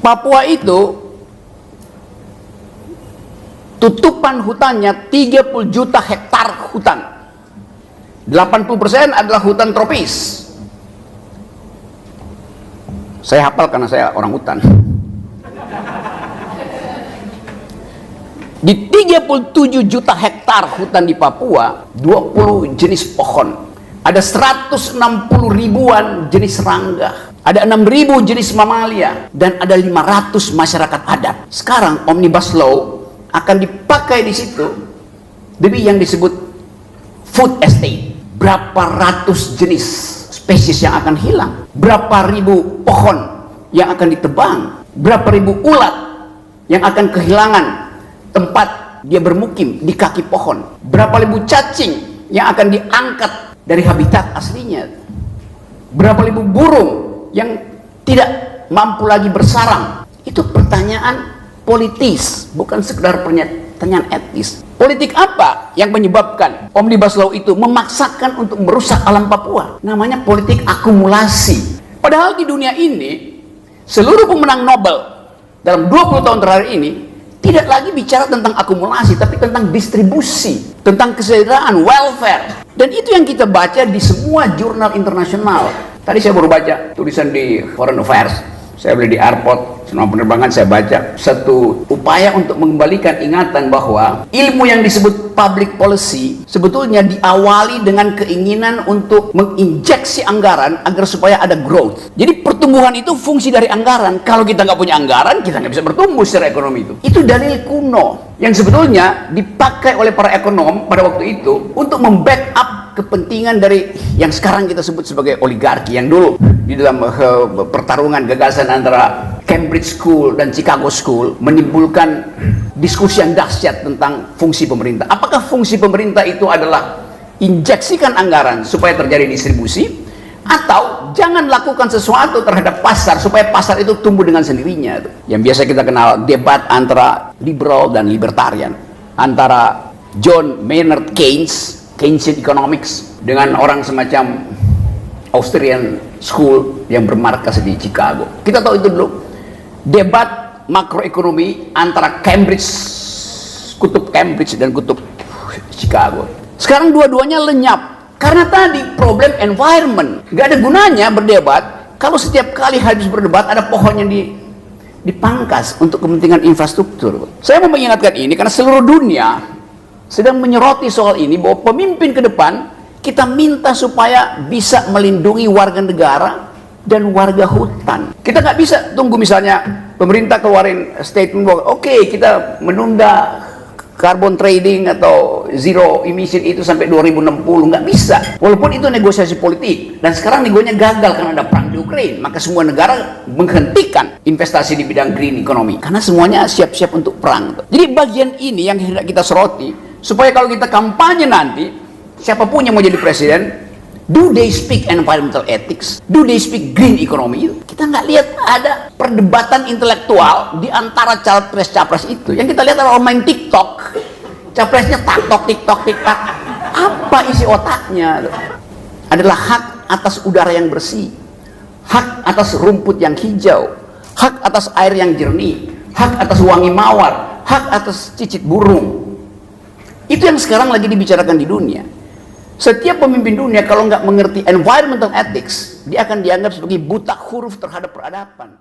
Papua itu tutupan hutannya 30 juta hektar hutan. 80% adalah hutan tropis. Saya hafal karena saya orang hutan. Di 37 juta hektar hutan di Papua, 20 jenis pohon. Ada 160 ribuan jenis serangga. Ada 6.000 jenis mamalia. Dan ada 500 masyarakat adat. Sekarang Omnibus Law akan dipakai di situ demi yang disebut food estate. Berapa ratus jenis spesies yang akan hilang. Berapa ribu pohon yang akan ditebang. Berapa ribu ulat yang akan kehilangan tempat dia bermukim di kaki pohon. Berapa ribu cacing yang akan diangkat dari habitat aslinya. Berapa ribu burung yang tidak mampu lagi bersarang. Itu pertanyaan politis, bukan sekedar pertanyaan etis. Politik apa yang menyebabkan Omnibus Law itu memaksakan untuk merusak alam Papua? Namanya politik akumulasi. Padahal di dunia ini seluruh pemenang Nobel dalam 20 tahun terakhir ini tidak lagi bicara tentang akumulasi, tapi tentang distribusi, tentang kesejahteraan, welfare. Dan itu yang kita baca di semua jurnal internasional. Tadi saya baru baca tulisan di Foreign Affairs. Saya beli di airport, selama penerbangan saya baca satu upaya untuk mengembalikan ingatan bahwa ilmu yang disebut public policy sebetulnya diawali dengan keinginan untuk menginjeksi anggaran agar supaya ada growth. Jadi pertumbuhan itu fungsi dari anggaran. Kalau kita nggak punya anggaran, kita nggak bisa bertumbuh secara ekonomi itu. Itu dalil kuno yang sebetulnya dipakai oleh para ekonom pada waktu itu untuk membackup kepentingan dari yang sekarang kita sebut sebagai oligarki, yang dulu di dalam pertarungan gagasan antara Cambridge School dan Chicago School menimbulkan diskusi yang dahsyat tentang fungsi pemerintah. Apakah fungsi pemerintah itu adalah injeksikan anggaran supaya terjadi distribusi, atau jangan lakukan sesuatu terhadap pasar supaya pasar itu tumbuh dengan sendirinya? Yang biasa kita kenal debat antara liberal dan libertarian, antara John Maynard Keynes, Keynesian Economics, dengan orang semacam Austrian School yang bermarkas di Chicago. Kita tahu itu dulu debat makroekonomi antara kutub Cambridge dan kutub Chicago. Sekarang dua-duanya lenyap karena tadi problem environment. Gak ada gunanya berdebat kalau setiap kali habis berdebat ada pohon yang dipangkas untuk kepentingan infrastruktur. Saya mau mengingatkan ini karena seluruh dunia sedang menyoroti soal ini, bahwa pemimpin ke depan kita minta supaya bisa melindungi warga negara dan warga hutan. Kita nggak bisa tunggu misalnya pemerintah keluarin statement bahwa oke, kita menunda carbon trading atau zero emission itu sampai 2060. Nggak bisa, walaupun itu negosiasi politik. Dan sekarang negonya gagal karena ada perang di Ukraine, maka semua negara menghentikan investasi di bidang green economy karena semuanya siap-siap untuk perang. Jadi bagian ini yang hendak kita soroti, supaya kalau kita kampanye nanti, siapapun yang mau jadi presiden, do they speak environmental ethics? Do they speak green economy? Kita nggak lihat ada perdebatan intelektual di antara capres-capres itu. Yang kita lihat adalah main TikTok. Capresnya tiktok. Apa isi otaknya? Adalah hak atas udara yang bersih, hak atas rumput yang hijau, hak atas air yang jernih, hak atas wangi mawar, hak atas cicit burung. Itu yang sekarang lagi dibicarakan di dunia. Setiap pemimpin dunia kalau nggak mengerti environmental ethics, dia akan dianggap sebagai buta huruf terhadap peradaban.